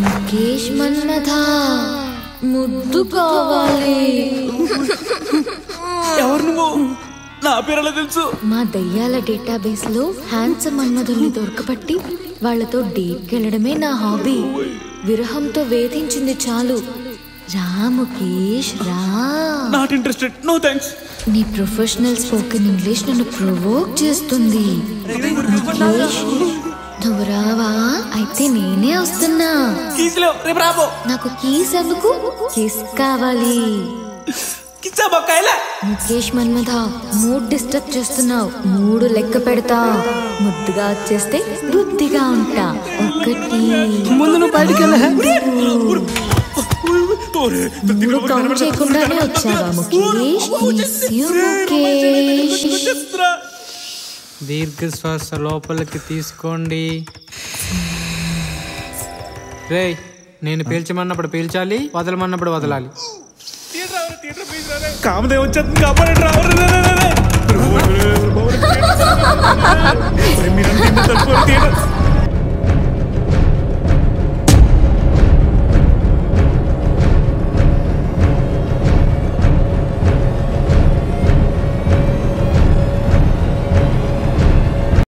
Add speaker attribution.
Speaker 1: ముఖేష్ మన్మథ ముద్దు కావాలి.
Speaker 2: ఎవరు నువ్వు? నా పేరు ఎలా తెలుసు?
Speaker 1: మా దయ్యాల డేటాబేస్ లో హ్యాండ్సమ్ మన్మధుల్ని దొరకబట్టి వాళ్లతో డేట్కి వెళ్ళడమే నా హాబీ. విరహంతో వేధించింది చాలు. రా ముఖేష్ రా.
Speaker 2: Not interested, no thanks.
Speaker 1: నీ ప్రొఫెషనల్ స్పోకెన్ ఇంగ్లీష్ నన్ను ప్రొవోక్ చేస్తుంది. ముఖేష్ నువ్వు రావా? అయితే నేనే వస్తున్నా. నాకు కీస్ ఎందుకు? కిస్ కావాలి. ముఖేష్ మన్మథ మూడ్ డిస్టర్బ్ చేస్తున్నావు. 3 లెక్క పెడతా. ముద్దుగా వచ్చేస్తే బుద్ధిగా ఉంటా. 1
Speaker 3: ముందు నువ్వు బయటికి
Speaker 1: మూడు కౌంట్ చేయకుండానే వచ్చావా ముఖేష్? ముఖేష్
Speaker 3: దీర్ఘ శ్వాస లోపలికి తీసుకోండి. రేయ్, నేను పీల్చమన్నప్పుడు పీల్చాలి, వదలమన్నప్పుడు వదలాలి.
Speaker 2: కామదే వచ్చేది కాపాడండి.